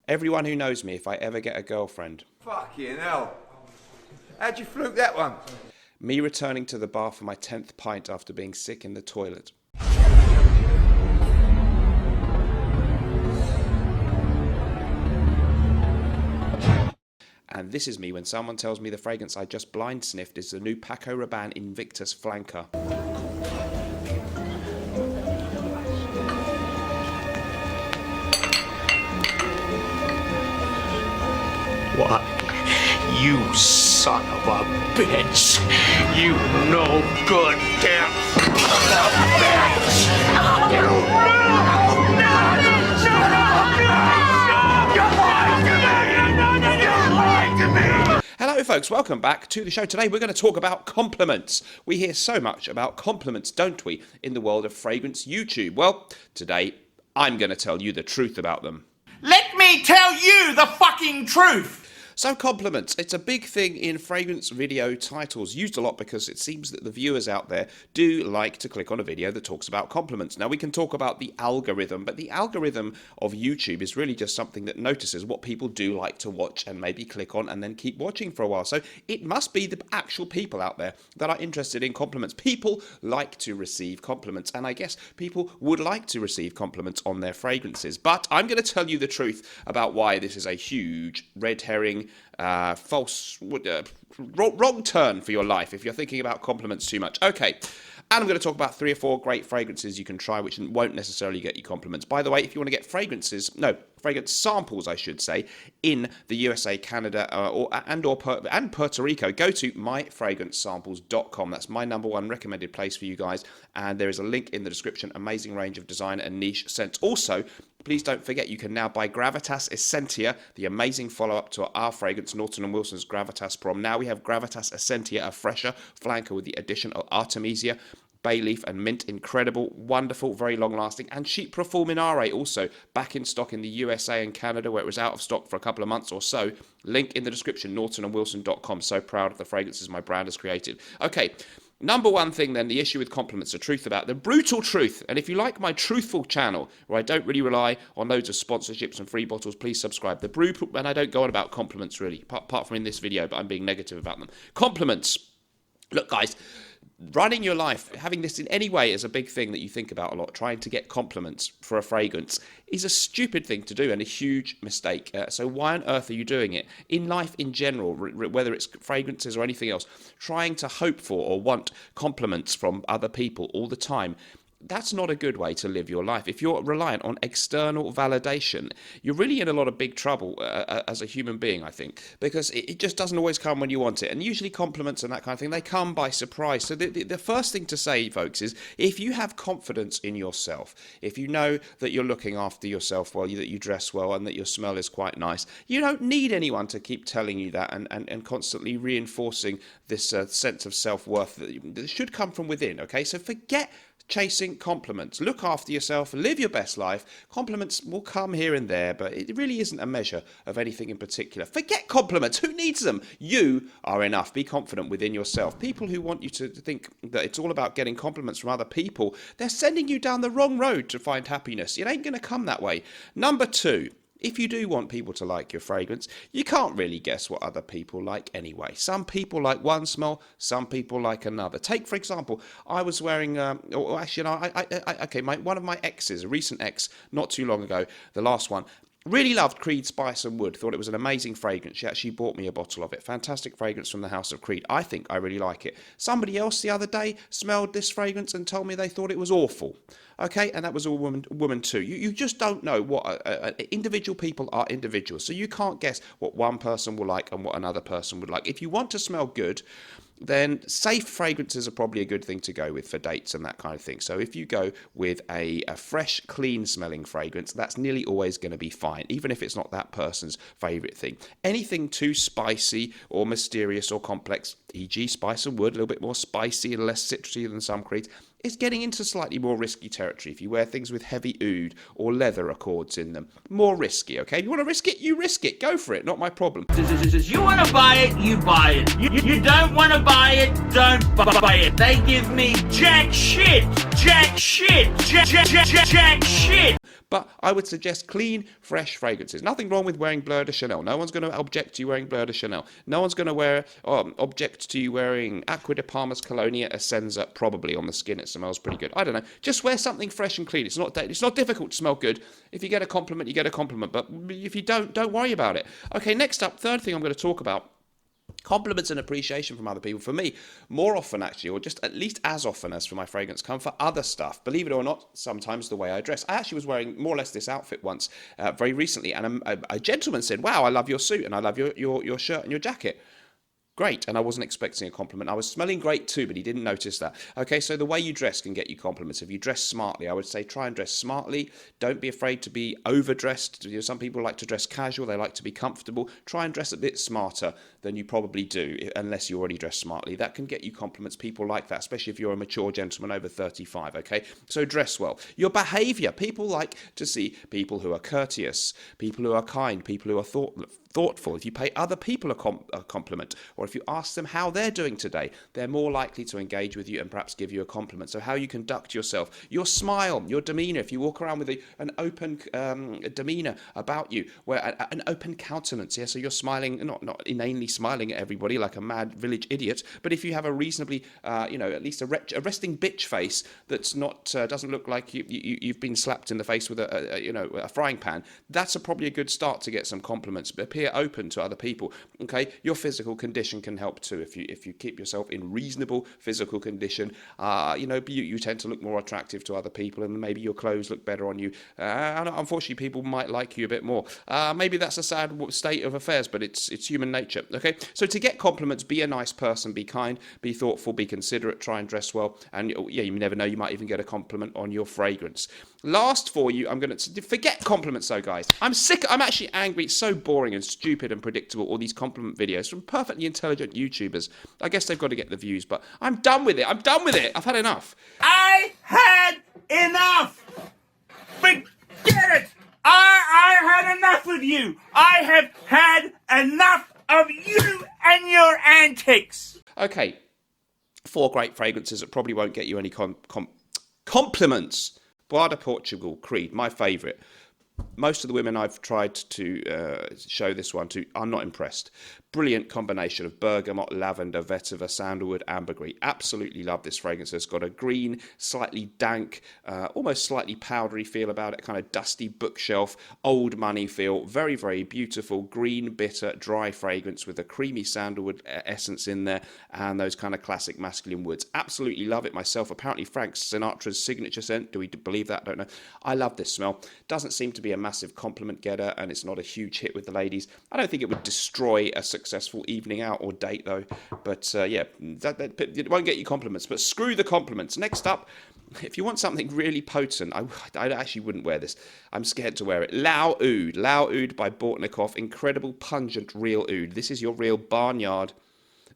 Everyone who knows me if I ever get a girlfriend. Fucking hell. How'd you fluke that one? Me returning to the bar for my 10th pint after being sick in the toilet. And this is me when someone tells me the fragrance I just blind sniffed is the new Paco Rabanne Invictus Flanker. What? You son of a bitch! You no good damn son of a bitch! Hello folks, welcome back to the show. Today we're going to talk about compliments. We hear so much about compliments, don't we, in the world of fragrance YouTube? Well, today I'm going to tell you the truth about them. Let me tell you the fucking truth! So compliments, it's a big thing in fragrance video titles, used a lot because it seems that the viewers out there do like to click on a video that talks about compliments. Now we can talk about the algorithm, but the algorithm of YouTube is really just something that notices what people do like to watch and maybe click on and then keep watching for a while. So it must be the actual people out there that are interested in compliments. People like to receive compliments, and I guess people would like to receive compliments on their fragrances. But I'm going to tell you the truth about why this is a huge red herring, wrong turn for your life if you're thinking about compliments too much. Okay, and I'm going to talk about 3 or 4 great fragrances you can try which won't necessarily get you compliments. By the way, if you want to get fragrance samples, I should say, in the USA, Canada, and Puerto Rico, go to myfragrancesamples.com. That's my #1 recommended place for you guys, and there is a link in the description. Amazing range of designer and niche scents. Also, please don't forget you can now buy Gravitas Essentia, the amazing follow-up to our fragrance, Norton & Wilson's Gravitas Prom. Now we have Gravitas Essentia, a fresher flanker with the addition of Artemisia, bay leaf and mint. Incredible, wonderful, very long lasting. And Cheap Fulminare also back in stock in the USA and Canada, where it was out of stock for a couple of months or so. Link in the description, nortonandwilson.com. So proud of the fragrances my brand has created. Okay, #1 thing then, the issue with compliments, the truth about the brutal truth. And if you like my truthful channel, where I don't really rely on loads of sponsorships and free bottles, please subscribe. The brutal, and I don't go on about compliments really, apart from in this video, but I'm being negative about them. Compliments. Look guys, running your life, having this in any way is a big thing that you think about a lot. Trying to get compliments for a fragrance is a stupid thing to do and a huge mistake. So why on earth are you doing it? In life in general, whether it's fragrances or anything else, trying to hope for or want compliments from other people all the time, that's not a good way to live your life. If you're reliant on external validation, you're really in a lot of big trouble as a human being, I think, because it just doesn't always come when you want it. And usually compliments and that kind of thing, they come by surprise. So the first thing to say, folks, is if you have confidence in yourself, if you know that you're looking after yourself well, that you dress well and that your smell is quite nice, you don't need anyone to keep telling you that and constantly reinforcing this sense of self-worth that should come from within, okay? So forget chasing compliments. Look after yourself, live your best life. Compliments will come here and there, but it really isn't a measure of anything in particular. Forget compliments. Who needs them? You are enough. Be confident within yourself. People who want you to think that it's all about getting compliments from other people, they're sending you down the wrong road to find happiness. It ain't going to come that way. #2. If you do want people to like your fragrance, you can't really guess what other people like anyway. Some people like one smell, some people like another. Take, for example, I was wearing, one of my exes, a recent ex, not too long ago, the last one, really loved Creed Spice and Wood. Thought it was an amazing fragrance. She actually bought me a bottle of it. Fantastic fragrance from the House of Creed. I think I really like it. Somebody else the other day smelled this fragrance and told me they thought it was awful. Okay, and that was a woman too. You just don't know what individual people are individuals. So you can't guess what one person will like and what another person would like. If you want to smell good, then safe fragrances are probably a good thing to go with for dates and that kind of thing. So if you go with a fresh, clean smelling fragrance, that's nearly always going to be fine, even if it's not that person's favourite thing. Anything too spicy or mysterious or complex, e.g. Spice and Wood, a little bit more spicy and less citrusy than some creeds, is getting into slightly more risky territory. If you wear things with heavy oud or leather accords in them, more risky, okay? If you want to risk it, you risk it. Go for it, not my problem. You want to buy it, you buy it. You don't want to buy it, don't buy it. They give me jack shit, jack shit, jack shit. But I would suggest clean, fresh fragrances. Nothing wrong with wearing Bleu de Chanel. No one's going to object to you wearing Bleu de Chanel. No one's going to object to you wearing Acqua di Parma's Colonia Essenza, probably on the skin. It smells pretty good. I don't know. Just wear something fresh and clean. It's not difficult to smell good. If you get a compliment, you get a compliment. But if you don't worry about it. Okay, next up, third thing I'm going to talk about. Compliments and appreciation from other people. For me, more often actually, or just at least as often as for my fragrance, come for other stuff. Believe it or not, sometimes the way I dress. I actually was wearing more or less this outfit once, very recently, and a gentleman said, "Wow, I love your suit and I love your shirt and your jacket." Great, and I wasn't expecting a compliment. I was smelling great too, but he didn't notice that. Okay, so the way you dress can get you compliments. If you dress smartly, I would say try and dress smartly. Don't be afraid to be overdressed. You know, some people like to dress casual. They like to be comfortable. Try and dress a bit smarter than you probably do, unless you already dress smartly. That can get you compliments. People like that, especially if you're a mature gentleman over 35, okay? So dress well. Your behaviour. People like to see people who are courteous, people who are kind, people who are thoughtful. If you pay other people a compliment, or if you ask them how they're doing today, they're more likely to engage with you and perhaps give you a compliment. So how you conduct yourself, your smile, your demeanour. If you walk around with an open demeanour about you, where an open countenance, yeah, so you're smiling, not inanely smiling at everybody like a mad village idiot, but if you have a reasonably, at least a resting bitch face that's not doesn't look like you've been slapped in the face with a frying pan, that's probably a good start to get some compliments. But appear open to other people. Okay, your physical condition can help too. If you keep yourself in reasonable physical condition, you tend to look more attractive to other people, and maybe your clothes look better on you. And unfortunately, people might like you a bit more. Maybe that's a sad state of affairs, but it's human nature. Okay, so to get compliments, be a nice person, be kind, be thoughtful, be considerate, try and dress well, and you never know, you might even get a compliment on your fragrance. Last for you, I'm going to forget compliments though, guys. I'm sick. I'm actually angry. It's so boring and stupid and predictable, all these compliment videos from perfectly intelligent YouTubers. I guess they've got to get the views, but I'm done with it. I've had enough. I had enough. Forget it. I had enough with you. I have had enough of you and your antics. Okay, 4 great fragrances that probably won't get you any compliments. Bois de Portugal, Creed, my favourite. Most of the women I've tried to show this one to, I'm not impressed. Brilliant combination of bergamot, lavender, vetiver, sandalwood, ambergris. Absolutely love this fragrance. It's got a green, slightly dank, almost slightly powdery feel about it, kind of dusty bookshelf, old money feel. Very, very beautiful, green, bitter, dry fragrance with a creamy sandalwood essence in there and those kind of classic masculine woods. Absolutely love it myself. Apparently Frank Sinatra's signature scent. Do we believe that? I don't know. I love this smell. Doesn't seem to be a massive compliment getter, and it's not a huge hit with the ladies. I don't think it would destroy a successful evening out or date though, but it won't get you compliments, but screw the compliments. Next up, if you want something really potent, I actually wouldn't wear this. I'm scared to wear it. Lao Oud by Bortnikov. Incredible, pungent, real oud. This is your real barnyard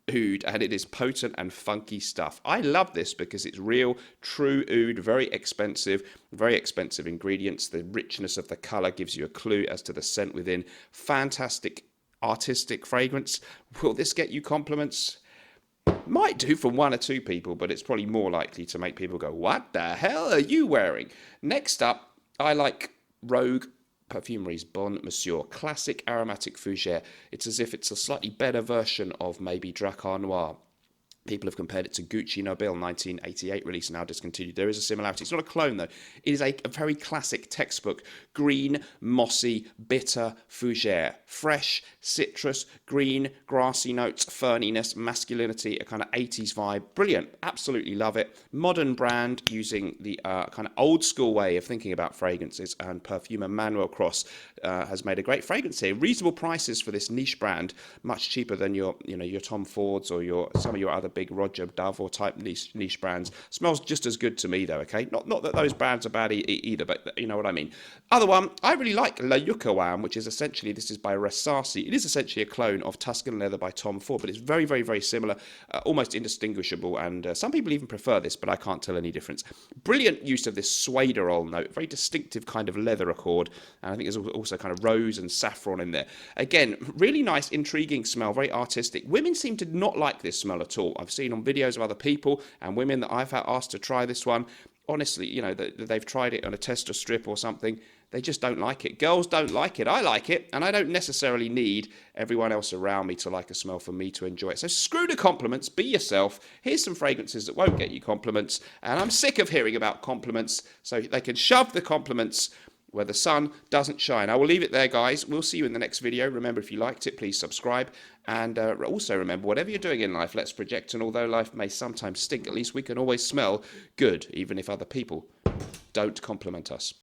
oud, and it is potent and funky stuff. I love this because it's real, true oud, very expensive ingredients. The richness of the colour gives you a clue as to the scent within. Fantastic artistic fragrance. Will this get you compliments? Might do for 1 or 2 people, but it's probably more likely to make people go, what the hell are you wearing? Next up, I like Rogue Perfumery's Bon Monsieur, classic aromatic fougere. It's as if it's a slightly better version of maybe Dracar Noir. People have compared it to Gucci Nobile 1988 release, now discontinued. There is a similarity. It's not a clone, though. It is a very classic textbook, green, mossy, bitter fougere. Fresh, citrus, green, grassy notes, ferniness, masculinity, a kind of 80s vibe. Brilliant. Absolutely love it. Modern brand using the kind of old school way of thinking about fragrances, and perfumer Manuel Cross has made a great fragrance here. Reasonable prices for this niche brand, much cheaper than your Tom Fords or some of your other big Roger Dove or type niche brands. Smells just as good to me though, okay? Not that those brands are bad either, but you know what I mean. Other one, I really like La Yucawam, which is essentially, this is by Resarsi. It is essentially a clone of Tuscan Leather by Tom Ford, but it's very, very, very similar, almost indistinguishable, and some people even prefer this, but I can't tell any difference. Brilliant use of this suederol note, very distinctive kind of leather accord, and I think there's also kind of rose and saffron in there. Again, really nice, intriguing smell, very artistic. Women seem to not like this smell at all. I've seen on videos of other people and women that I've asked to try this one. Honestly, they've tried it on a tester strip or something. They just don't like it. Girls don't like it. I like it, and I don't necessarily need everyone else around me to like a smell for me to enjoy it. So screw the compliments, be yourself. Here's some fragrances that won't get you compliments, and I'm sick of hearing about compliments, so they can shove the compliments where the sun doesn't shine. I will leave it there, guys. We'll see you in the next video. Remember, if you liked it, please subscribe. And also remember, whatever you're doing in life, let's project. And although life may sometimes stink, at least we can always smell good, even if other people don't compliment us.